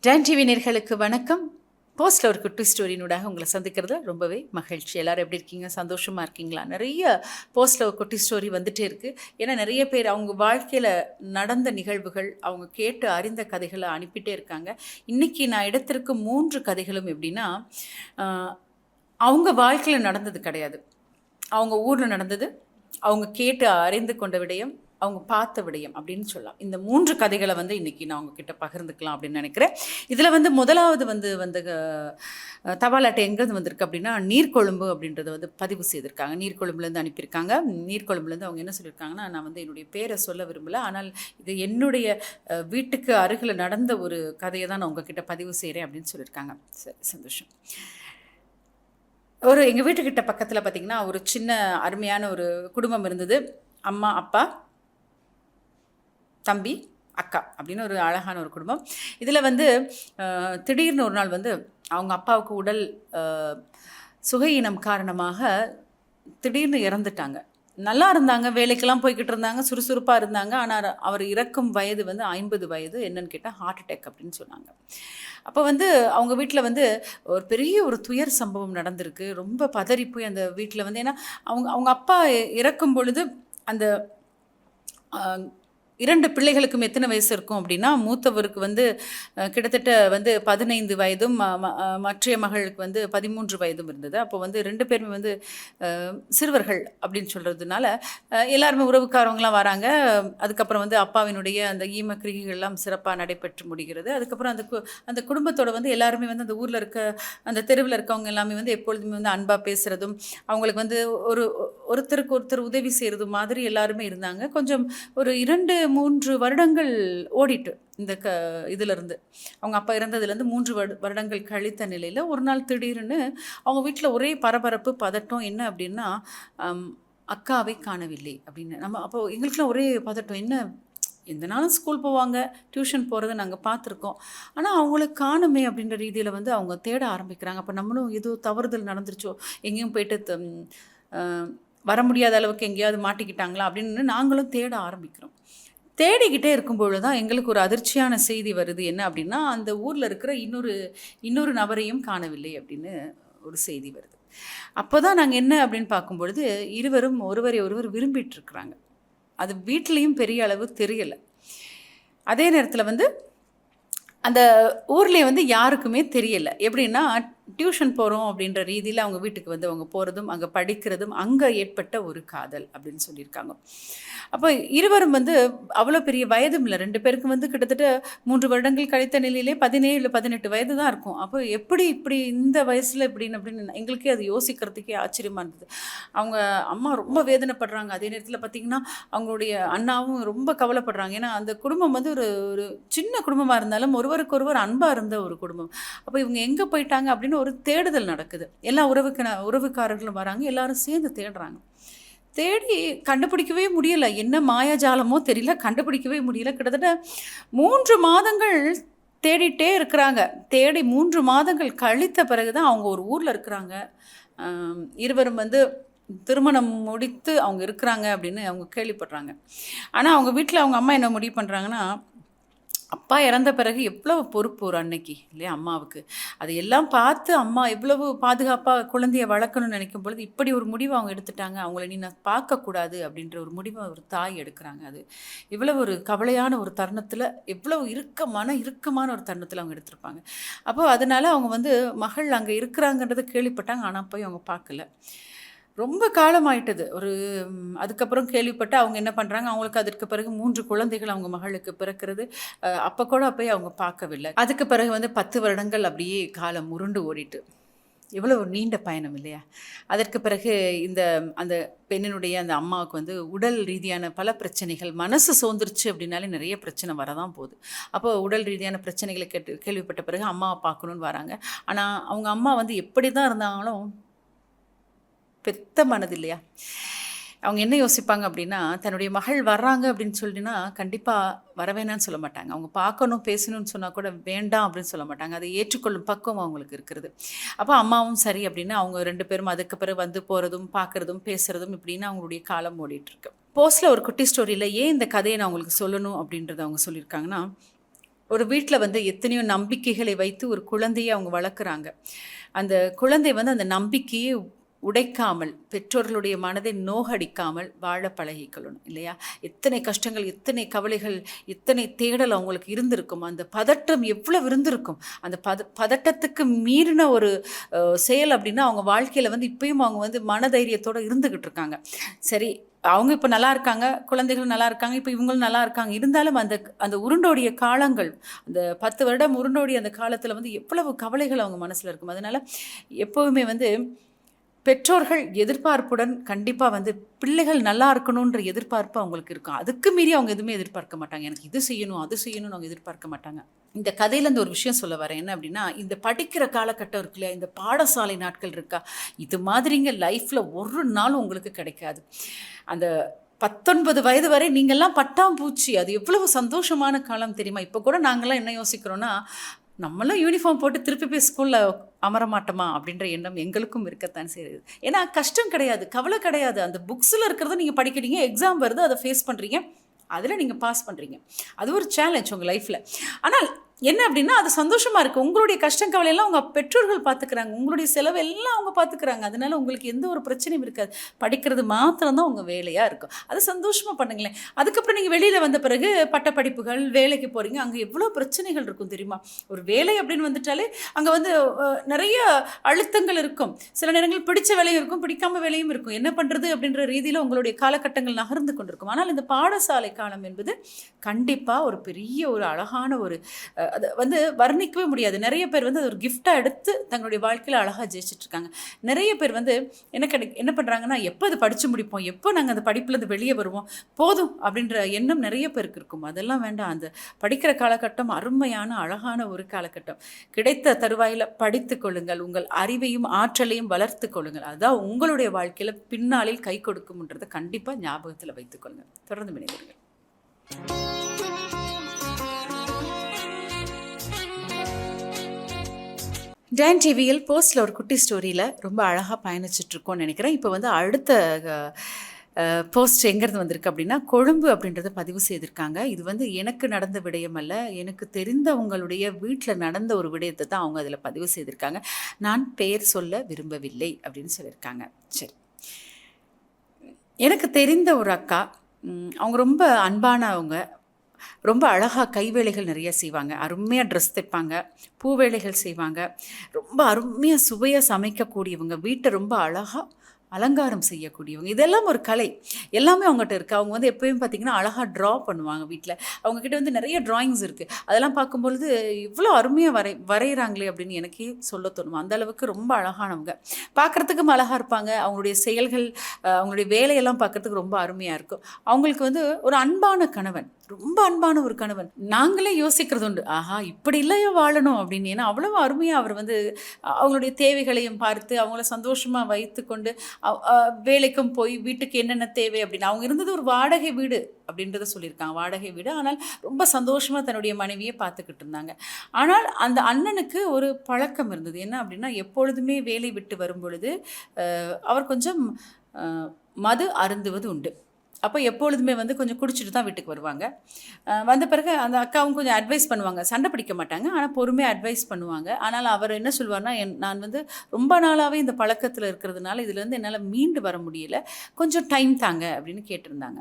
Don TV நேயர்களுக்கு வணக்கம். போஸ்ட்ல ஒரு குட்டி ஸ்டோரினூடாக உங்களை சந்திக்கிறது ரொம்பவே மகிழ்ச்சி. எல்லாரும் எப்படி இருக்கீங்க? சந்தோஷமா இருக்கீங்களா? நிறைய போஸ்ட்ல ஒரு குட்டி ஸ்டோரி வந்துட்டே இருக்கு. ஏன்னா நிறைய பேர் அவங்க வாழ்க்கையில நடந்த நிகழ்வுகள், அவங்க கேட்டு அறிந்த கதைகளை அனுப்பிட்டே இருக்காங்க. இன்னைக்கு நான் எடுத்திருக்க 3 கதைகளும் எப்படின்னா, அ அவங்க வாழ்க்கையில நடந்தது கிடையாது. அவங்க ஊர்ல நடந்தது, அவங்க கேட்டு அறிந்து கொண்ட விடயம், அவங்க பார்த்த விடயம் அப்படின்னு சொல்லலாம். இந்த 3 கதைகள வந்து இன்னைக்கு நான் உங்ககிட்ட பகிர்ந்துக்கலாம் அப்படின்னு நினைக்கிறேன். இதுல வந்து முதலாவது வந்து வந்து தபால் அட்டை எங்கேருந்து வந்திருக்கு அப்படின்னா, நீர்கொழும்பு அப்படின்றத வந்து பதிவு செய்திருக்காங்க. நீர்கொழும்புலேருந்து அனுப்பியிருக்காங்க. நீர்கொழும்புலேருந்து அவங்க என்ன சொல்லியிருக்காங்கன்னா, நான் வந்து என்னுடைய பேரை சொல்ல விரும்பல. ஆனால் இது என்னுடைய வீட்டுக்கு அருகில நடந்த ஒரு கதைய தான் நான் உங்ககிட்ட பதிவு செய்றேன் அப்படின்னு சொல்லியிருக்காங்க. சரி, சந்தோஷம். எங்க வீட்டுக்கிட்ட பக்கத்துல பார்த்தீங்கன்னா, ஒரு சின்ன அருமையான ஒரு குடும்பம் இருந்தது. அம்மா, அப்பா, தம்பி, அக்கா அப்படின்னு ஒரு அழகான ஒரு குடும்பம். இதுல வந்து திடீர்னு ஒரு நாள் வந்து அவங்க அப்பாவுக்கு உடல் அ சுகையினம் காரணமாக திடீர்னு இறந்துட்டாங்க. நல்லா இருந்தாங்க, வேலைக்கெல்லாம் போய்க்கிட்டு இருந்தாங்க, சுறுசுறுப்பா இருந்தாங்க. ஆனா அவர் இறக்கும் வயது வந்து 50 வயது. என்னன்னு கேட்டா ஹார்ட் அட்டாக் அப்படின்னு சொன்னாங்க. அப்போ வந்து அவங்க வீட்ல வந்து ஒரு பெரிய ஒரு துயர் சம்பவம் நடந்திருக்கு. ரொம்ப பதறி போய் அந்த வீட்ல வந்து ஏன்னா அவங்க அவங்க அப்பா இறக்கும் பொழுது அந்த அ 2 பிள்ளைகளுக்கும் எத்தன வயசு இருக்கும் அப்டின்னா, மூத்தவருக்கு வந்து கிட்டத்தட்ட வந்து 15 வயதும், ம ம அ மற்றைய மகளுக்கு வந்து 13 வயதும் இருந்தது. அப்போ வந்து 2 பேருமே வந்து சிறுவர்கள் அப்படின்னு சொல்றதுனால, எல்லாருமே உறவுக்காரவங்கலாம் வராங்க. அதுக்கப்புறம் வந்து அப்பாவினுடைய அந்த ஈம கிரிகைகள்லாம் சிறப்பா நடைபெற்று முடிகிறது. அதுக்கப்புறம் அந்த குடும்பத்தோட வந்து எல்லாருமே வந்து அந்த ஊர்ல இருக்க அந்த தெருவுல இருக்கவங்க எல்லாமே வந்து எப்பொழுதுமே வந்து அன்பா பேசுறதும், அவங்களுக்கு வந்து ஒரு ஒருத்தருக்கு ஒருத்தர் உதவி செய்றதும் மாதிரி எல்லாருமே இருந்தாங்க. கொஞ்சம் ஒரு 2, 3 வருடங்கள் ஓடிட்டு இந்த இதிலருந்து. அவங்க அப்பா இறந்ததுலேருந்து 3 வருடங்கள் கழித்த நிலையில, ஒரு நாள் திடீர்னு அவங்க வீட்ல ஒரே பரபரப்பு, பதட்டம். என்ன அப்டின்னா, அம் "அக்காவை காணவில்லை" அப்படின்னு. நம்ம அப்போ எங்களுக்கெல்லாம் ஒரே பதட்டம். என்ன எந்த நாளும் ஸ்கூல் போவாங்க, டியூஷன் போறத நாங்க பார்த்துருக்கோம். ஆனா, அவங்கள காணோமே அப்படின்ற ரீதியில வந்து அவங்க தேட ஆரம்பிக்கிறாங்க. அப்ப நம்மளும் ஏதோ தவறுதல் நடந்துருச்சோ, எங்கேயும் போயிட்டு அ வர முடியாத அளவுக்கு எங்கேயாவது மாட்டிக்கிட்டாங்களா அப்படின்னு நாங்களும் தேட ஆரம்பிக்கிறோம். தேடிக்கிட்டே இருக்கும்பொழுது தான் எங்களுக்கு ஒரு அதிர்ச்சியான செய்தி வருது. என்ன அப்படின்னா, அந்த ஊர்ல இருக்கிற இன்னொரு இன்னொரு நபரையும் காணவில்லை அப்படின்னு ஒரு செய்தி வருது. அப்பதான் நாங்க என்ன அப்படின்னு பார்க்கும்பொழுது, இருவரும் ஒருவரை ஒருவர் விரும்பிட்டு இருக்கிறாங்க. அது வீட்லயும் பெரிய அளவு தெரியல. அதே நேரத்தில வந்து அந்த ஊர்லயே வந்து யாருக்குமே தெரியல. எப்படின்னா, டியூஷன் போறோம் அப்படின்ற ரீதியில அவங்க வீட்டுக்கு வந்து அவங்க போறதும், அங்க படிக்கிறதும், அங்க ஏற்பட்ட ஒரு காதல் அப்படின்னு சொல்லியிருக்காங்க. அப்ப இருவரும் வந்து அவ்வளோ பெரிய வயதும் இல்ல. 2 பேருக்கும் வந்து கிட்டத்தட்ட 3 வருடங்கள் கழித்த நிலையிலே 17, 18 வயது தான் இருக்கும். அப்போ எப்படி இப்படி இந்த வயசுல இப்படின்னு அப்படின்னு எங்களுக்கே அது யோசிக்கிறதுக்கே ஆச்சரியமா இருந்தது. அவங்க அம்மா ரொம்ப வேதனைப்படுறாங்க. அதே நேரத்தில பார்த்தீங்கன்னா, அவங்களுடைய அண்ணாவும் ரொம்ப கவலைப்படுறாங்க. ஏன்னா, அந்த குடும்பம் வந்து ஒரு ஒரு சின்ன குடும்பமா இருந்தாலும் ஒருவருக்கொருவர் அன்பா இருந்த ஒரு குடும்பம். அப்ப இவங்க எங்க போயிட்டாங்க அப்படின்னு ஒரு தேடுதல் நடக்குது. எல்லா உறவுக்காரர்களும் வராங்க. எல்லாரும் சேர்ந்து தேடுறாங்க. தேடி கண்டுபிடிக்கவே முடியல. என்ன மாயாஜாலமோ தெரியல. கண்டுபிடிக்கவே முடியல. கிட்டத்தட்ட 3 மாதங்கள் தேடிட்டே இருக்கிறாங்க. தேடி 3 மாதங்கள் கழித்த பிறகு தான் அவங்க ஒரு ஊர்ல இருக்கிறாங்க. இருவரும் வந்து திருமணம் முடித்து அவங்க இருக்கிறாங்க அப்படின்னு அவங்க கேள்விப்படுறாங்க. ஆனா அவங்க வீட்ல அவங்க அம்மா என்ன முடிவு பண்றாங்கன்னா, அப்பா இறந்த பிறகு எவ்வளவு பொறுப்பு ஒரு அன்னைக்கு இல்லையா அம்மாவுக்கு. அதையெல்லாம் பார்த்து அம்மா எவ்வளவு பாதுகாப்பா குழந்தைய வளர்க்கணும்னு நினைக்கும் பொழுது, இப்படி ஒரு முடிவு அவங்க எடுத்துட்டாங்க. அவங்கள நீ நான் பார்க்கக்கூடாது அப்படின்ற ஒரு முடிவ ஒரு தாய் எடுக்குறாங்க. அது இவ்வளவு ஒரு கவலையான ஒரு தருணத்தில, எவ்வளவு இறுக்கமான ஒரு தருணத்தில அவங்க எடுத்திருப்பாங்க. அப்போ அதனால அவங்க வந்து மகள் அங்க இருக்கிறாங்கன்றத கேள்விப்பட்டாங்க. ஆனா போய் அவங்க பார்க்கல. ரொம்ப காலம் ஆயிட்டது. அதுக்கப்புறம் கேள்விப்பட்டு அவங்க என்ன பண்றாங்க, அவங்களுக்கு அதற்கு பிறகு 3 குழந்தைகள் அவங்க மகளுக்கு பிறக்கிறது. அப்ப கூட போய் அவங்க பார்க்கவில்லை. அதுக்கு பிறகு வந்து 10 வருடங்கள் அப்படியே காலம் உருண்டு ஓடிட்டு. எவ்வளவு ஒரு நீண்ட பயணம் இல்லையா? அதற்கு பிறகு அந்த பெண்ணினுடைய அந்த அம்மாவுக்கு வந்து உடல் ரீதியான பல பிரச்சனைகள், மனசு சோர்ந்துருச்சு அப்படின்னாலே நெறைய பிரச்சனை வரதான் போகுது. அப்போ உடல் ரீதியான பிரச்சனைகள கேள்விப்பட்ட பிறகு அம்மாவ பார்க்கணும்னு வராங்க. ஆனா அவங்க அம்மா வந்து எப்படி தான் இருந்தாலும் பெத்த மனது இல்லையா? அவங்க என்ன யோசிப்பாங்க அப்படின்னா, தன்னுடைய மகள் வர்றாங்க அப்படின்னு சொல்லினா, கண்டிப்பா வரவேணான்னு சொல்ல மாட்டாங்க. அவங்க பார்க்கணும், பேசணும்னு சொன்னா கூட வேண்டாம் அப்படின்னு சொல்ல மாட்டாங்க. அதை ஏற்றுக்கொள்ளும் பக்குவம் அவங்களுக்கு இருக்கிறது. அப்ப அம்மாவும் சரி அப்படின்னு அவங்க 2 பேரும் அதுக்கு பிறகு வந்து போறதும், பார்க்கறதும், பேசுறதும் இப்படின்னு அவங்களுடைய காலம் ஓடிட்டுருக்கு. போஸ்ட்ல ஒரு குட்டி ஸ்டோரியில ஏன் இந்த கதைய நான் உங்களுக்கு சொல்லணும் அப்படின்றத அவங்க சொல்லியிருக்காங்கன்னா, ஒரு வீட்டில் வந்து எத்தனையோ நம்பிக்கைகளை வைத்து ஒரு குழந்தையை அவங்க வளர்க்குறாங்க. அந்த குழந்தை வந்து அந்த நம்பிக்கையை உடைக்காமல், பெற்றோர்களுடைய மனதை நோகடிக்காமல் வாழ பழகிக்கொள்ளணும் இல்லையா? எத்தனை கஷ்டங்கள், எத்தனை கவலைகள், எத்தனை தேடல் அவங்களுக்கு இருந்திருக்கும். அந்த பதட்டம் எவ்வளவு இருந்திருக்கும். அந்த பதட்டத்துக்கு மீறின ஒரு செயல் அப்படின்னா அவங்க வாழ்க்கையில் வந்து இப்பயும் அவங்க வந்து மனதைரியத்தோடு இருந்துக்கிட்டு இருக்காங்க. சரி, அவங்க இப்போ நல்லா இருக்காங்க, குழந்தைகள் நல்லா இருக்காங்க, இப்போ இவங்களும் நல்லா இருக்காங்க. இருந்தாலும் அந்த அந்த உருண்டோடிய காலங்கள், அந்த 10 வருடம் உருண்டோடிய அந்த காலத்தில் வந்து எவ்வளவு கவலைகள் அவங்க மனசில் இருக்கும். அதனால் எப்போவுமே வந்து பெற்றோர்கள் எதிர்பார்ப்புடன் கண்டிப்பாக வந்து பிள்ளைகள் நல்லா இருக்கணுன்ற எதிர்பார்ப்பு அவங்களுக்கு இருக்கும். அதுக்கு மீறி அவங்க எதுவுமே எதிர்பார்க்க மாட்டாங்க. எனக்கு இது செய்யணும், அது செய்யணும்னு அவங்க எதிர்பார்க்க மாட்டாங்க. இந்த கதையிலேருந்து ஒரு விஷயம் சொல்ல வரேன். என்ன அப்படின்னா, இந்த படிக்கிற காலகட்டம் இருக்கு இல்லையா, இந்த பாடசாலை நாட்கள் இருக்கா, இது மாதிரிங்க லைஃப்பில் ஒரு நாள் உங்களுக்கு கிடைக்காது. அந்த 19 வயது வரை நீங்கள்லாம் பட்டாம்பூச்சி. அது எவ்வளவு சந்தோஷமான காலம் தெரியுமா? இப்போ கூட நாங்கள்லாம் என்ன யோசிக்கிறோன்னா, நம்மளும் யூனிஃபார்ம் போட்டு திருப்பி போய் ஸ்கூலில் அமர மாட்டோமா அப்படின்ற எண்ணம் எங்களுக்கும் இருக்கத்தான் செய்யுது. ஏன்னா கஷ்டம் கிடையாது, கவலை கிடையாது. அந்த புக்ஸில் இருக்கிறத நீங்கள் படிக்கிறீங்க, எக்ஸாம் வருது, அதை ஃபேஸ் பண்ணுறீங்க, அதில் நீங்கள் பாஸ் பண்ணுறீங்க. அது ஒரு சேலஞ்ச் உங்கள் லைஃப்பில். ஆனால் என்ன அப்படின்னா, அது சந்தோஷமாக இருக்குது. உங்களுடைய கஷ்டம் கவலையெல்லாம் உங்கள் பெற்றோர்கள் பார்த்துக்கிறாங்க, உங்களுடைய செலவு எல்லாம் அவங்க பார்த்துக்கிறாங்க. அதனால உங்களுக்கு எந்த ஒரு பிரச்சனையும் இருக்காது. படிக்கிறது மாத்திரம்தான் உங்கள் வேலையாக இருக்கும். அது சந்தோஷமாக பண்ணுங்களேன். அதுக்கப்புறம் நீங்கள் வெளியில் வந்த பிறகு பட்டப்படிப்புகள், வேலைக்கு போகிறீங்க, அங்கே எவ்வளோ பிரச்சனைகள் இருக்கும் தெரியுமா? ஒரு வேலை அப்படின்னு வந்துட்டாலே அங்கே வந்து நிறைய அழுத்தங்கள் இருக்கும். சில நேரங்கள் பிடிச்ச வேலையும் இருக்கும், பிடிக்காம வேலையும் இருக்கும். என்ன பண்ணுறது அப்படின்ற ரீதியில் உங்களுடைய காலகட்டங்கள் நகர்ந்து கொண்டிருக்கும். ஆனால் இந்த பாடசாலை காலம் என்பது கண்டிப்பாக ஒரு பெரிய ஒரு அழகான ஒரு அதை வந்து வர்ணிக்கவே முடியாது. நிறைய பேர் வந்து அது ஒரு கிஃப்டாக எடுத்து தங்களுடைய வாழ்க்கையில் அழகாக ஜெயிச்சிட்ருக்காங்க. நிறைய பேர் வந்து என்ன பண்ணுறாங்கன்னா, எப்போ அதை படித்து முடிப்போம், எப்போ நாங்கள் அந்த படிப்புலேருந்து வெளியே வருவோம், போதும் அப்படின்ற எண்ணம் நிறைய பேருக்கு இருக்கும். அதெல்லாம் வேண்டாம். அந்த படிக்கிற காலகட்டம் அருமையான அழகான ஒரு காலகட்டம். கிடைத்த தருவாயில் படித்து கொள்ளுங்கள், உங்கள் அறிவையும் ஆற்றலையும் வளர்த்து கொள்ளுங்கள். அதுதான் உங்களுடைய வாழ்க்கையில் பின்னாளில் கை கொடுக்கும்ன்றதை கண்டிப்பாக ஞாபகத்தில் வைத்துக்கொள்ளுங்கள். தொடர்ந்து இணைந்திருங்கள். டான் டிவியில் போஸ்ட்டில் ஒரு குட்டி ஸ்டோரியில் ரொம்ப அழகாக பயணிச்சிட்ருக்கோன்னு நினைக்கிறேன். இப்போ வந்து அடுத்த போஸ்ட் எங்கேருந்து வந்திருக்கு அப்படின்னா, கொழும்பு அப்படின்றத பதிவு செய்திருக்காங்க. இது வந்து எனக்கு நடந்த விடயம் அல்ல, எனக்கு தெரிந்தவங்களுடைய வீட்டில் நடந்த ஒரு விடயத்தை தான் அவங்க அதில் பதிவு செய்திருக்காங்க. நான் பெயர் சொல்ல விரும்பவில்லை அப்படின்னு சொல்லியிருக்காங்க. சரி, எனக்கு தெரிந்த ஒரு அக்கா, அவங்க ரொம்ப அன்பானவங்க, ரொம்ப அழகாக கைவேலைகள் நிறைய செய்வாங்க, அருமையாக ட்ரெஸ் தைப்பாங்க, பூவேலைகள் செய்வாங்க, ரொம்ப அருமையாக சுவையாக சமைக்கக்கூடியவங்க, வீட்டை ரொம்ப அழகாக அலங்காரம் செய்யக்கூடியவங்க. இதெல்லாம் ஒரு கலை, எல்லாமே அவங்ககிட்ட இருக்குது. அவங்க வந்து எப்போயும் பார்த்திங்கன்னா அழகாக ட்ரா பண்ணுவாங்க. வீட்டில் அவங்கக்கிட்ட வந்து நிறைய ட்ராயிங்ஸ் இருக்குது. அதெல்லாம் பார்க்கும்பொழுது இவ்வளோ அருமையாக வரைகிறாங்களே அப்படின்னு எனக்கே சொல்ல தோணும். அந்தளவுக்கு ரொம்ப அழகானவங்க, பார்க்குறதுக்கும் அழகாக இருப்பாங்க. அவங்களுடைய செயல்கள், அவங்களுடைய வேலையெல்லாம் பார்க்குறதுக்கு ரொம்ப அருமையாக இருக்கும். அவங்களுக்கு வந்து ஒரு அன்பான கணவன், ரொம்ப அன்பான ஒரு கணவன். நாங்களே யோசிக்கிறது உண்டு, ஆஹா இப்படி இல்லையோ வாழணும் அப்படின்னு. ஏன்னா அவ்வளோ அருமையாக அவர் வந்து அவங்களுடைய தேவைகளையும் பார்த்து அவங்கள சந்தோஷமாக வைத்து கொண்டு வேலைக்கும் போய் வீட்டுக்கு என்னென்ன தேவை அப்படின்னு. அவங்க இருந்தது ஒரு வாடகை வீடு அப்படின்றத சொல்லியிருக்காங்க, வாடகை வீடு. ஆனால் ரொம்ப சந்தோஷமாக தன்னுடைய மனைவியை பார்த்துக்கிட்டு இருந்தாங்க. ஆனால் அந்த அண்ணனுக்கு ஒரு பழக்கம் இருந்தது. என்ன அப்படின்னா, எப்பொழுதுமே வேலை விட்டு வரும் பொழுது அவர் கொஞ்சம் மது அருந்துவது உண்டு. அப்போ எப்பொழுதுமே வந்து கொஞ்சம் குடிச்சிட்டு தான் வீட்டுக்கு வருவாங்க. வந்த பிறகு அந்த அக்காவும் கொஞ்சம் அட்வைஸ் பண்ணுவாங்க, சண்டை பிடிக்க மாட்டாங்க, ஆனால் பொறுமையாக அட்வைஸ் பண்ணுவாங்க. ஆனால் அவர் என்ன சொல்வார்னா, நான் வந்து ரொம்ப நாளாகவே இந்த பழக்கத்தில் இருக்கிறதுனால இதுலேருந்து என்னால் மீண்டு வர முடியல, கொஞ்சம் டைம் தாங்க அப்படின்னு கேட்டிருந்தாங்க.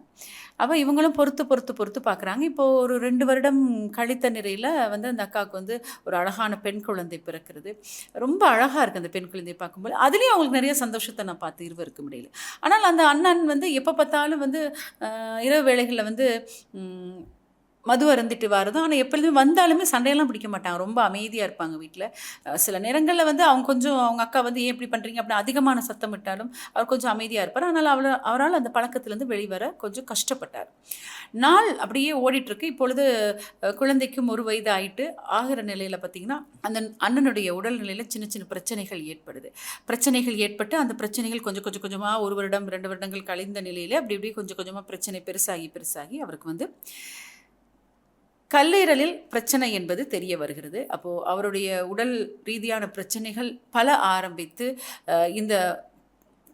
அப்போ இவங்களும் பொறுத்து பார்க்குறாங்க. இப்போது ஒரு 2 வருடம் கழித்த நிறையில் வந்து அந்த அக்காவுக்கு வந்து ஒரு அழகான பெண் குழந்தை பிறக்கிறது. ரொம்ப அழகாக இருக்குது அந்த பெண் குழந்தையை பார்க்கும்போது. அதுலேயும் அவங்களுக்கு நிறைய சந்தோஷத்தை நான் பார்த்து இருவருக்கு முடியல. ஆனால் அந்த அண்ணன் வந்து எப்போ பார்த்தாலும் வந்து இரவு வேளைகளில் வந்து மது அருந்திட்டு வரது. ஆனால் எப்பொழுதுமே வந்தாலுமே சண்டையெல்லாம் பிடிக்க மாட்டாங்க, ரொம்ப அமைதியாக இருப்பாங்க வீட்டில். சில நேரங்களில் வந்து அவங்க அக்கா வந்து ஏன் இப்படி பண்ணுறீங்க அப்படின்னு அதிகமான சத்தம் விட்டாலும் அவர் கொஞ்சம் அமைதியாக இருப்பார். ஆனால் அவரால் அந்த பழக்கத்திலேருந்து வெளிவர கொஞ்சம் கஷ்டப்பட்டார். நாள் அப்படியே ஓடிட்டுருக்கு. இப்பொழுது குழந்தைக்கும் 1 வயது ஆகிற நிலையில் பார்த்திங்கன்னா, அந்த அண்ணனுடைய உடல்நிலையில் சின்ன சின்ன பிரச்சனைகள் ஏற்பட்டு அந்த பிரச்சனைகள் கொஞ்சம் கொஞ்சமாக 1 வருடம் 2 வருடங்கள் கழிந்த நிலையில் அப்படி கொஞ்சம் கொஞ்சமாக பிரச்சனை பெருசாகி அவருக்கு வந்து கல்லீரலில் பிரச்சனை என்பது தெரிய வருகிறது. அப்போது அவருடைய உடல் ரீதியான பிரச்சனைகள் பல ஆரம்பித்து இந்த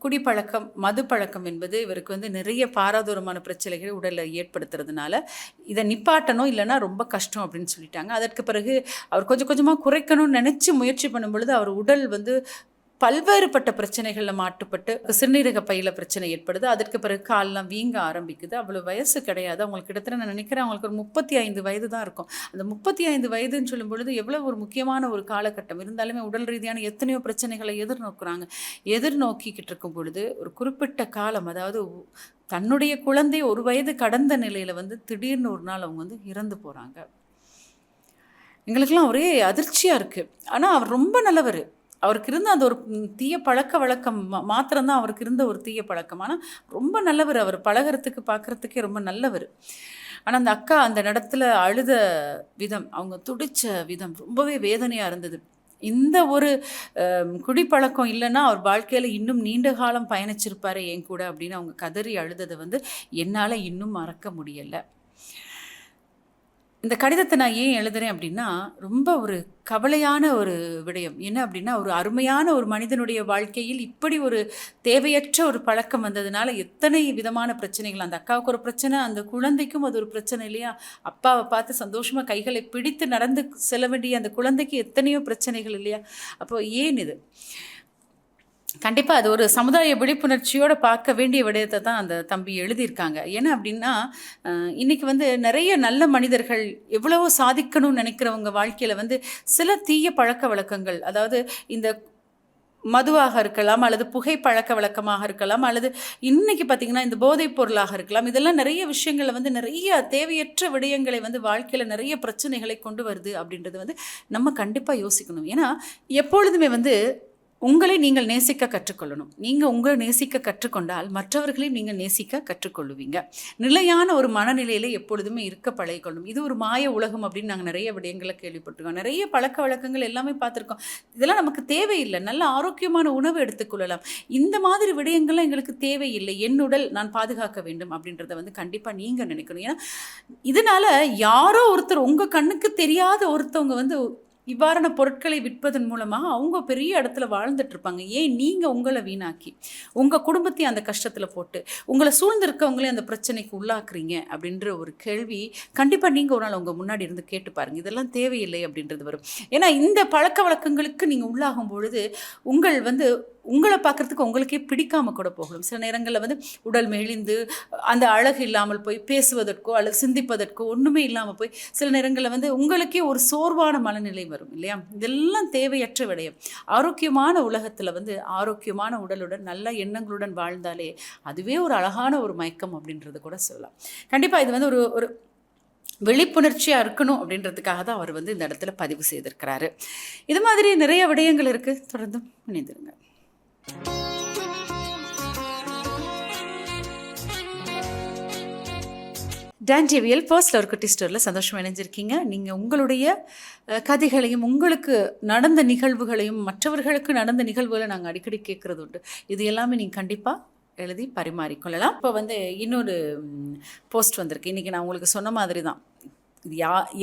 குடிப்பழக்கம், மது பழக்கம் என்பது இவருக்கு வந்து நிறைய பாராதூரமான பிரச்சனைகளை உடலில் ஏற்படுத்துறதுனால இதை நிப்பாட்டணும், இல்லைன்னா ரொம்ப கஷ்டம் அப்படின்னு சொல்லிட்டாங்க. அதற்கு பிறகு அவர் கொஞ்சம் கொஞ்சமாக குறைக்கணும்னு நினச்சி முயற்சி பண்ணும் பொழுது அவர் உடல் வந்து பல்வேறுபட்ட பிரச்சனைகளில் மாட்டுப்பட்டு சிறுநீரக பையில் பிரச்சனை ஏற்படுது. அதற்கு பிறகு காலெலாம் வீங்க ஆரம்பிக்குது. அவ்வளோ வயசு கிடையாது அவங்களுக்கு. கிட்டத்தட்ட நான் நினைக்கிறேன் அவங்களுக்கு ஒரு 35 வயது தான் இருக்கும். அந்த 35 வயதுன்னு சொல்லும் பொழுது எவ்வளோ ஒரு முக்கியமான ஒரு காலகட்டம். இருந்தாலுமே உடல் ரீதியான எத்தனையோ பிரச்சனைகளை எதிர்நோக்கிக்கிட்டு இருக்கும் பொழுது ஒரு குறிப்பிட்ட காலம், அதாவது தன்னுடைய குழந்தை 1 வயது கடந்த நிலையில் வந்து திடீர்னு ஒரு நாள் அவங்க வந்து இறந்து போகிறாங்க. எங்களுக்கெல்லாம் ஒரே அதிர்ச்சியாக இருக்குது. ஆனால் அவர் ரொம்ப நல்லவர். அவருக்கு இருந்த அந்த ஒரு தீய பழக்க வழக்கம் மாத்திரம்தான் அவருக்கு இருந்த ஒரு தீய பழக்கம். ஆனால் ரொம்ப நல்லவர். அவர் பழகிறதுக்கு பார்க்குறதுக்கே ரொம்ப நல்லவர். ஆனால் அந்த அக்கா அந்த இடத்துல அழுத விதம், அவங்க துடித்த விதம் ரொம்பவே வேதனையாக இருந்தது. இந்த ஒரு குடிப்பழக்கம் இல்லைன்னா அவர் வாழ்க்கையில் இன்னும் நீண்ட காலம் பயணிச்சிருப்பாரு என் கூட அப்படின்னு அவங்க கதறி அழுததை வந்து என்னால் இன்னும் மறக்க முடியலை. இந்த கடிதத்தை நான் ஏன் எழுதுறேன் அப்படின்னா, ரொம்ப ஒரு கவலையான ஒரு விடயம். என்ன அப்படின்னா, ஒரு அருமையான ஒரு மனிதனுடைய வாழ்க்கையில் இப்படி ஒரு தேவையற்ற ஒரு பழக்கம் வந்ததுனால எத்தனை விதமான பிரச்சனைகள். அந்த அக்காவுக்கு ஒரு பிரச்சனை, அந்த குழந்தைக்கும் அது ஒரு பிரச்சனை இல்லையா? அப்பாவை பார்த்து சந்தோஷமாக கைகளை பிடித்து நடந்து செல்ல வேண்டிய அந்த குழந்தைக்கு எத்தனையோ பிரச்சனைகள் இல்லையா? அப்போ ஏன் இது? கண்டிப்பாக அது ஒரு சமுதாய விழிப்புணர்ச்சியோடு பார்க்க வேண்டிய விடயத்தை தான் அந்த தம்பி எழுதியிருக்காங்க. ஏன்னா அப்படின்னா, இன்றைக்கி வந்து நிறைய நல்ல மனிதர்கள் எவ்வளவோ சாதிக்கணும்னு நினைக்கிறவங்க வாழ்க்கையில் வந்து சில தீய பழக்க வழக்கங்கள், அதாவது இந்த மதுவாக இருக்கலாம், அல்லது புகை பழக்க வழக்கமாக இருக்கலாம், அல்லது இன்றைக்கி பார்த்திங்கன்னா இந்த போதைப் பொருளாக இருக்கலாம். இதெல்லாம் நிறைய விஷயங்களை வந்து நிறைய தேவையற்ற விடயங்களை வந்து வாழ்க்கையில் நிறைய பிரச்சனைகளை கொண்டு வருது அப்படின்றது வந்து நம்ம கண்டிப்பாக யோசிக்கணும். ஏன்னா எப்பொழுதுமே வந்து உங்களை நீங்கள் நேசிக்க கற்றுக்கொள்ளணும். நீங்கள் உங்களை நேசிக்க கற்றுக்கொண்டால் மற்றவர்களையும் நீங்கள் நேசிக்க கற்றுக்கொள்ளுவீங்க. நிலையான ஒரு மனநிலையில் எப்பொழுதுமே இருக்க பழகிக்கொள்ளணும். இது ஒரு மாய உலகம் அப்படின்னு நாங்கள் நிறைய விடயங்களை கேள்விப்பட்டிருக்கோம். நிறைய பழக்க வழக்கங்கள் எல்லாமே பார்த்துருக்கோம். இதெல்லாம் நமக்கு தேவையில்லை. நல்ல ஆரோக்கியமான உணவு எடுத்துக்கொள்ளலாம். இந்த மாதிரி விடயங்கள்லாம் எங்களுக்கு தேவையில்லை. என் உடல் நான் பாதுகாக்க வேண்டும் அப்படின்றத வந்து கண்டிப்பாக நீங்கள் நினைக்கணும். ஏன்னா இதனால் யாரோ ஒருத்தர், உங்கள் கண்ணுக்கு தெரியாத ஒருத்தவங்க வந்து இவ்வாறான பொருட்களை விற்பதன் மூலமாக அவங்க பெரிய இடத்துல வாழ்ந்துட்டுருப்பாங்க. ஏன் நீங்கள் உங்களை வீணாக்கி உங்கள் குடும்பத்தையும் அந்த கஷ்டத்தில் போட்டு உங்களை சூழ்ந்திருக்கவங்களே அந்த பிரச்சனைக்கு உள்ளாக்குறீங்க அப்படின்ற ஒரு கேள்வி கண்டிப்பாக நீங்கள் ஒரு நாள் உங்கள் முன்னாடி இருந்து கேட்டு பாருங்கள். இதெல்லாம் தேவையில்லை அப்படின்றது வரும். ஏன்னா இந்த பழக்க வழக்கங்களுக்கு நீங்கள் உள்ளாகும் பொழுது உங்களை பார்க்குறதுக்கு உங்களுக்கே பிடிக்காமல் கூட போகலாம். சில நேரங்களில் வந்து உடல் மெலிந்து அந்த அழகு இல்லாமல் போய் பேசுவதற்கோ அல்லது சிந்திப்பதற்கோ ஒன்றுமே இல்லாமல் போய் சில நேரங்களில் வந்து உங்களுக்கே ஒரு சோர்வான மனநிலை வரும் இல்லையா? இதெல்லாம் தேவையற்ற விடயம். ஆரோக்கியமான உலகத்தில் வந்து ஆரோக்கியமான உடலுடன் நல்ல எண்ணங்களுடன் வாழ்ந்தாலே அதுவே ஒரு அழகான ஒரு மயக்கம் அப்படின்றது கூட சொல்லலாம். கண்டிப்பாக இது வந்து ஒரு விழிப்புணர்ச்சியாக இருக்கணும் அப்படின்றதுக்காக தான் அவர் வந்து இந்த இடத்துல பதிவு செய்திருக்கிறாரு. இது மாதிரி நிறைய விடயங்கள் இருக்குது. தொடர்ந்து இணைந்திருங்க. டான் டிவியில் ஃபர்ஸ்ட்டில் ஒரு குட்டி ஸ்டோரியில் சந்தோஷமாக இணைஞ்சிருக்கீங்க. நீங்கள் உங்களுடைய கதைகளையும் உங்களுக்கு நடந்த நிகழ்வுகளையும் மற்றவர்களுக்கு நடந்த நிகழ்வுகளை நாங்கள் அடிக்கடி கேட்குறது உண்டு. இது எல்லாமே நீங்கள் கண்டிப்பாக எழுதி பரிமாறிக்கொள்ளலாம். இப்போ வந்து இன்னொரு போஸ்ட் வந்திருக்கு. இன்றைக்கி நான் உங்களுக்கு சொன்ன மாதிரி தான்,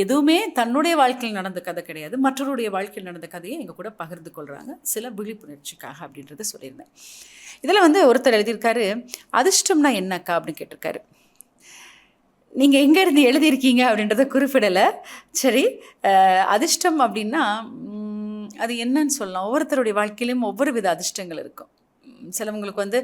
எதுவுமே தன்னுடைய வாழ்க்கையில் நடந்த கதை கிடையாது, மற்றவருடைய வாழ்க்கையில் நடந்த கதையை எங்கள் கூட பகிர்ந்து கொள்கிறாங்க சில விழிப்புணர்ச்சிக்காக அப்படின்றத சொல்லியிருந்தேன். இதில் வந்து ஒருத்தர் எழுதியிருக்காரு, அதிர்ஷ்டம்னா என்னக்கா அப்படின்னு கேட்டிருக்காரு. நீங்கள் எங்கேருந்து எழுதியிருக்கீங்க அப்படின்றத குறிப்பிடலை. சரி, அதிர்ஷ்டம் அப்படின்னா அது என்னன்னு சொல்லலாம். ஒவ்வொருத்தருடைய வாழ்க்கையிலும் ஒவ்வொரு வித அதிர்ஷ்டங்கள் இருக்கும். சிலவங்களுக்கு வந்து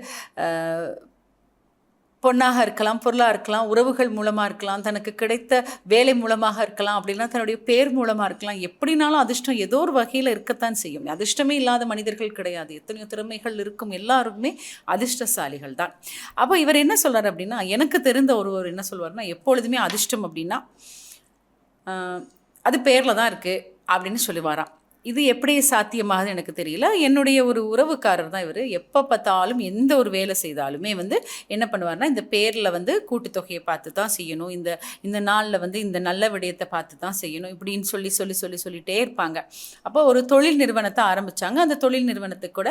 பொண்ணாக இருக்கலாம், பொருளாக இருக்கலாம், உறவுகள் மூலமாக இருக்கலாம், தனக்கு கிடைத்த வேலை மூலமாக இருக்கலாம், அப்படின்னா தன்னுடைய பேர் மூலமாக இருக்கலாம். எப்படினாலும் அதிர்ஷ்டம் ஏதோ ஒரு வகையில் இருக்கத்தான் செய்யும். அதிர்ஷ்டமே இல்லாத மனிதர்கள் கிடையாது. எத்தனையோ திறமைகள் இருக்கும், எல்லாருக்குமே அதிர்ஷ்டசாலிகள் தான். அப்போ இவர் என்ன சொல்கிறார் அப்படின்னா, எனக்கு தெரிந்த ஒருவர் என்ன சொல்வார்னா, எப்பொழுதுமே அதிர்ஷ்டம் அப்படின்னா அது பேரில் தான் இருக்குது அப்படின்னு சொல்லுவாராம். இது எப்படி சாத்தியமாகுது எனக்கு தெரியல. என்னுடைய ஒரு உறவுக்காரர் தான் இவர். எப்போ பார்த்தாலும் எந்த ஒரு வேலை செய்தாலுமே வந்து என்ன பண்ணுவார்னா, இந்த பேரில் வந்து கூட்டுத்தொகையை பார்த்து தான் செய்யணும், இந்த நாளில் வந்து இந்த நல்ல விடயத்தை பார்த்து தான் செய்யணும் இப்படின்னு சொல்லிட்டே இருப்பாங்க. அப்போ ஒரு தொழில் நிறுவனத்தை ஆரம்பித்தாங்க. அந்த தொழில் நிறுவனத்துக்கு கூட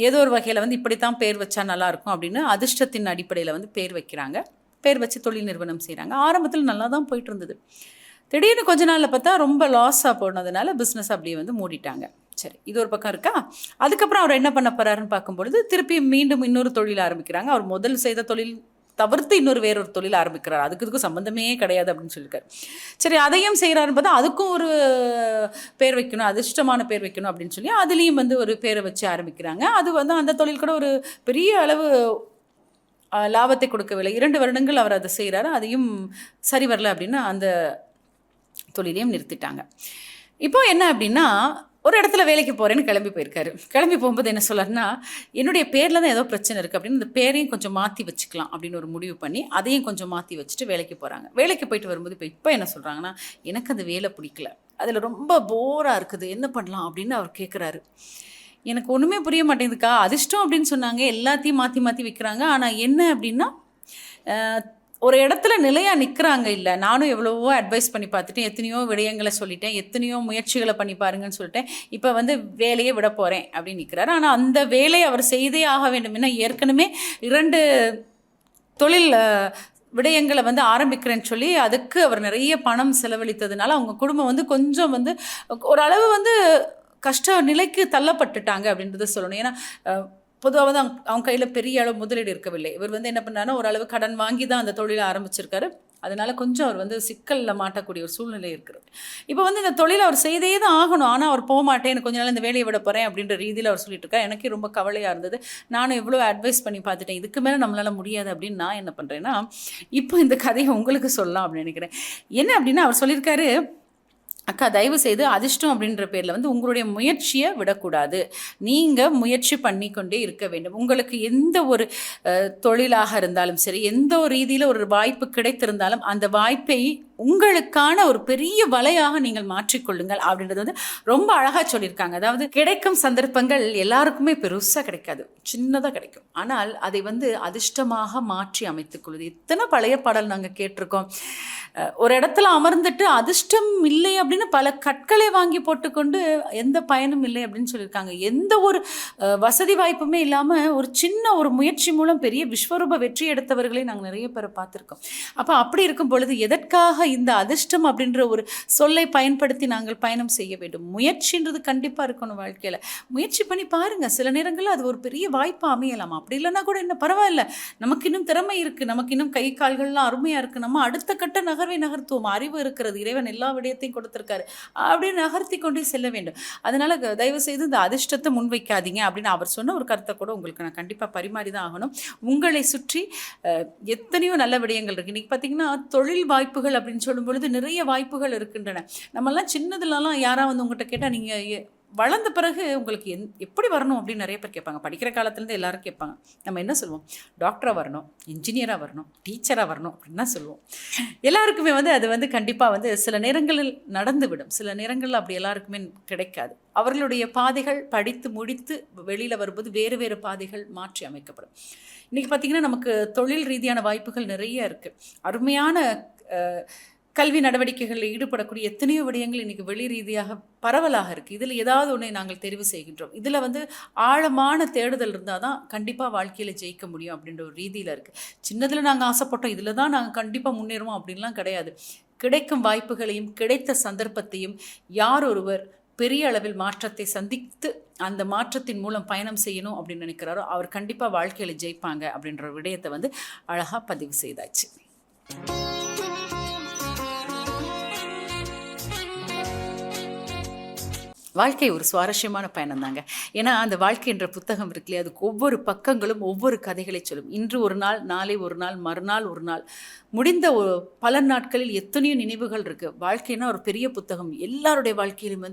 ஏதோ ஒரு வகையில் வந்து இப்படித்தான் பேர் வச்சா நல்லாயிருக்கும் அப்படின்னு அதிர்ஷ்டத்தின் அடிப்படையில் வந்து பேர் வைக்கிறாங்க. பேர் வச்சு தொழில் நிறுவனம் செய்கிறாங்க. ஆரம்பத்தில் நல்லா தான் போயிட்டு இருந்தது. திடீர்னு கொஞ்ச நாளில் பார்த்தா ரொம்ப லாஸாக போனதுனால பிஸ்னஸ் அப்படியே வந்து மூடிட்டாங்க. சரி, இது ஒரு பக்கம் இருக்கா. அதுக்கப்புறம் அவர் என்ன பண்ண போறாருன்னு பார்க்கும்பொழுது திருப்பி மீண்டும் இன்னொரு தொழில் ஆரம்பிக்கிறாங்க. அவர் முதல் செய்த தொழில் தவிர்த்து வேறொரு தொழில் ஆரம்பிக்கிறார். இதுக்கும் சம்மந்தமே கிடையாது அப்படின்னு சொல்லியிருக்காரு. சரி, அதையும் செய்கிறாருன்னு பார்த்தா அதுக்கும் ஒரு பேர் வைக்கணும், அதிர்ஷ்டமான பேர் வைக்கணும் அப்படின்னு சொல்லி அதுலேயும் ஒரு பேரை வச்சு ஆரம்பிக்கிறாங்க. அது அந்த தொழில் கூட ஒரு பெரிய அளவு லாபத்தை கொடுக்கவில்லை. 2 வருடங்கள் அவர் அதை செய்கிறாரு. அதையும் சரி வரல அப்படின்னு அந்த தொழிலையும் நிறுத்திட்டாங்க. இப்போ என்ன அப்படின்னா, ஒரு இடத்துல வேலைக்கு போகிறேன்னு கிளம்பி போயிருக்காரு. கிளம்பி போகும்போது என்ன சொல்கிறாருன்னா, என்னுடைய பேரில் தான் ஏதோ பிரச்சனை இருக்குது அப்படின்னு இந்த பேரையும் கொஞ்சம் மாற்றி வச்சுக்கலாம் அப்படின்னு ஒரு முடிவு பண்ணி அதையும் கொஞ்சம் மாற்றி வச்சுட்டு வேலைக்கு போகிறாங்க. வேலைக்கு போயிட்டு வரும்போது இப்போ என்ன சொல்கிறாங்கன்னா, எனக்கு அந்த வேலை பிடிக்கல, அதில் ரொம்ப போராக இருக்குது, என்ன பண்ணலாம் அப்படின்னு அவர் கேட்குறாரு. எனக்கு ஒன்றுமே புரிய மாட்டேங்குதுக்கா, அதிர்ஷ்டம் அப்படின்னு சொன்னாங்க, எல்லாத்தையும் மாற்றி மாற்றி வைக்கிறாங்க. ஆனால் என்ன அப்படின்னா, ஒரு இடத்துல நிலையாக நிற்கிறாங்க. இல்லை, நானும் எவ்வளவோ அட்வைஸ் பண்ணி பார்த்துட்டேன், எத்தனையோ விடயங்களை சொல்லிட்டேன், எத்தனையோ முயற்சிகளை பண்ணி பாருங்கன்னு சொல்லிட்டேன், இப்போ வேலையை விட போகிறேன் அப்படின்னு நிற்கிறாரு. ஆனால் அந்த வேலையை அவர் செய்தே ஆக வேண்டும். ஏன்னா ஏற்கனவே 2 தொழில் விடயங்களை ஆரம்பிக்கிறேன்னு சொல்லி அதுக்கு அவர் நிறைய பணம் செலவழித்ததுனால அவங்க குடும்பம் கொஞ்சம் ஓரளவு கஷ்ட நிலைக்கு தள்ளப்பட்டுட்டாங்க அப்படின்றத சொல்லணும். ஏன்னா பொதுவாக அவங்க கையில் பெரிய அளவு முதலீடு இருக்கவில்லை. இவர் என்ன பண்ணாருன்னா ஓரளவு கடன் வாங்கி தான் அந்த தொழிலை ஆரம்பிச்சிருக்காரு. அதனால கொஞ்சம் அவர் சிக்கலில் மாட்டக்கூடிய ஒரு சூழ்நிலை இருக்கிறது. இப்போ இந்த தொழிலை அவர் செய்தே தான் ஆகணும். ஆனால் அவர் போக மாட்டேன், எனக்கு கொஞ்ச நாள் இந்த வேலையை விட போகிறேன் அப்படின்ற ரீதியில் அவர் சொல்லிட்டு இருக்கார். எனக்கே ரொம்ப கவலையாக இருந்தது. நானும் எவ்வளோ அட்வைஸ் பண்ணி பார்த்துட்டேன், இதுக்கு மேலே நம்மளால் முடியாது அப்படின்னு நான் என்ன பண்ணுறேன்னா, இப்போ இந்த கதையை உங்களுக்கு சொல்லலாம் அப்படின்னு நினைக்கிறேன். என்ன அப்படின்னா, அவர் சொல்லியிருக்காரு, அக்கா தயவு செய்து அதிர்ஷ்டம் அப்படின்ற பேரில் உங்களுடைய முயற்சியை விடக்கூடாது. நீங்கள் முயற்சி பண்ணி கொண்டே இருக்க வேண்டும். உங்களுக்கு எந்த ஒரு தொழிலாக இருந்தாலும் சரி, எந்த ஒரு ரீதியில் ஒரு வாய்ப்பு கிடைத்திருந்தாலும் அந்த வாய்ப்பை உங்களுக்கான ஒரு பெரிய வலையாக நீங்கள் மாற்றிக்கொள்ளுங்கள் அப்படின்றது ரொம்ப அழகாக சொல்லியிருக்காங்க. அதாவது கிடைக்கும் சந்தர்ப்பங்கள் எல்லாருக்குமே பெருசாக கிடைக்காது, சின்னதாக கிடைக்கும். ஆனால் அதை அதிர்ஷ்டமாக மாற்றி அமைத்துக்கொள்வது. எத்தனை பழைய பாடல் நாங்கள் கேட்டிருக்கோம். ஒரு இடத்துல அமர்ந்துட்டு அதிர்ஷ்டம் இல்லை அப்படின்னு பல கற்களை வாங்கி போட்டுக்கொண்டு எந்த பயனும் இல்லை அப்படின்னு சொல்லியிருக்காங்க. எந்த ஒரு வசதி வாய்ப்புமே இல்லாமல் ஒரு சின்ன ஒரு முயற்சி மூலம் பெரிய விஸ்வரூப வெற்றி எடுத்தவர்களை நாங்கள் நிறைய பேரை பார்த்துருக்கோம். அப்போ அப்படி இருக்கும் பொழுது எதற்காக இந்த அதிர்ஷ்டம் அப்படின்ற ஒரு சொல்லை பயன்படுத்தி நாங்கள் பயணம் செய்ய வேண்டும்? முயற்சின்றது கண்டிப்பாக இருக்கணும் வாழ்க்கையில். முயற்சி பண்ணி பாருங்கள், சில நேரங்களில் அது ஒரு பெரிய வாய்ப்பாக அமையலாம். அப்படி இல்லைன்னா கூட என்ன பரவாயில்ல, நமக்கு இன்னும் திறமை இருக்குது, நமக்கு இன்னும் கை கால்கள்லாம் அருமையாக இருக்குது, நம்ம அடுத்த கட்ட நகர்வை நகர்த்துவோம், அறிவு இருக்கிறது, இறைவன் எல்லா விடயத்தையும் கொடுத்துருக்காரு அப்படின்னு நகர்த்தி கொண்டே செல்ல வேண்டும். அதனால் தயவு செய்து இந்த அதிர்ஷ்டத்தை முன்வைக்காதீங்க அப்படின்னு அவர் சொன்ன ஒரு கருத்தை கூட உங்களுக்கு நான் கண்டிப்பாக பரிமாறி தான் ஆகணும். உங்களை சுற்றி எத்தனையோ நல்ல விடயங்கள் இருக்குது. இன்றைக்கி பார்த்திங்கன்னா தொழில் வாய்ப்புகள் அப்படின்னு சொல்லும் பொழுது நிறைய வாய்ப்புகள் இருக்கின்றன. நம்மெல்லாம் சின்னதுலலாம் யாராவது உங்கள்கிட்ட கேட்டால் நீங்கள் வளர்ந்த பிறகு உங்களுக்கு எப்படி வரணும் அப்படின்னு நிறைய பேர் கேட்பாங்க. படிக்கிற காலத்துலேருந்து எல்லாரும் கேட்பாங்க. நம்ம என்ன சொல்லுவோம்? டாக்டராக வரணும், இன்ஜினியராக வரணும், டீச்சராக வரணும் அப்படின்னு தான் சொல்லுவோம். எல்லாருக்குமே அது கண்டிப்பாக சில நேரங்களில் நடந்துவிடும், சில நேரங்களில் அப்படி எல்லாருக்குமே கிடைக்காது. அவர்களுடைய பாதைகள் படித்து முடித்து வெளியில் வரும்போது வேறு வேறு பாதைகள் மாற்றி அமைக்கப்படும். இன்றைக்கி பார்த்திங்கன்னா நமக்கு தொழில் ரீதியான வாய்ப்புகள் நிறைய இருக்குது. அருமையான கல்வி நடவடிக்கைகளில் ஈடுபடக்கூடிய எத்தனையோ விடயங்கள் இன்றைக்கி வெளி ரீதியாக பரவலாக இருக்குது. இதில் ஏதாவது ஒன்றை நாங்கள் தெரிவு செய்கின்றோம். இதில் ஆழமான தேடுதல் இருந்தால் தான் கண்டிப்பாக வாழ்க்கையில் ஜெயிக்க முடியும் அப்படின்ற ஒரு ரீதியில் இருக்குது. சின்னதில் நாங்கள் ஆசைப்பட்டோம், இதில் தான் நாங்கள் கண்டிப்பாக முன்னேறுவோம் அப்படின்லாம் கிடையாது. கிடைக்கும் வாய்ப்புகளையும் கிடைத்த சந்தர்ப்பத்தையும் யார் ஒருவர் பெரிய அளவில் மாற்றத்தை சந்தித்து அந்த மாற்றத்தின் மூலம் பயணம் செய்யணும் அப்படின்னு நினைக்கிறாரோ அவர் கண்டிப்பாக வாழ்க்கையில் ஜெயிப்பாங்க அப்படின்ற விடயத்தை அழகாக பதிவு செய்தாச்சு. வாழ்க்கை ஒரு சுவாரஸ்யமான பயணம் தாங்க. ஏன்னா அந்த வாழ்க்கை என்ற புத்தகம் இருக்குல்லையே, அதுக்கு ஒவ்வொரு பக்கங்களும் ஒவ்வொரு கதைகளை சொல்லும். இன்று ஒரு நாள், நாளை ஒரு நாள், மறுநாள் ஒரு நாள், முடிந்த பல நாட்களில் எத்தனையோ நினைவுகள் இருக்குது. வாழ்க்கைனா ஒரு பெரிய புத்தகம். எல்லாருடைய வாழ்க்கையிலும்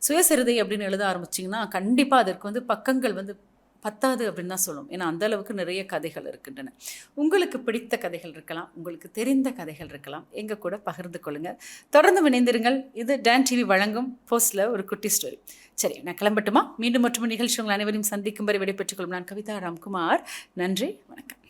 சுயசரிதை அப்படின்னு எழுத ஆரம்பிச்சிங்கன்னா கண்டிப்பாக அதற்கு பக்கங்கள் பத்தாது அப்படின்னு தான் சொல்லும். ஏன்னா அந்த அளவுக்கு நிறைய கதைகள் இருக்கின்றன. உங்களுக்கு பிடித்த கதைகள் இருக்கலாம், உங்களுக்கு தெரிந்த கதைகள் இருக்கலாம், எங்கள் கூட பகிர்ந்து கொள்ளுங்கள். தொடர்ந்து இணைந்திருங்கள். இது டான் டிவி வழங்கும் போஸ்டில் ஒரு குட்டி ஸ்டோரி. சரி, நான் கிளம்பட்டுமா? மீண்டும் மற்றும் நிகழ்ச்சி உங்கள் அனைவரையும் சந்திக்கும் வரை விடைபெற்றுக் கொள்ளும் நான் கவிதா ராம்குமார். நன்றி, வணக்கம்.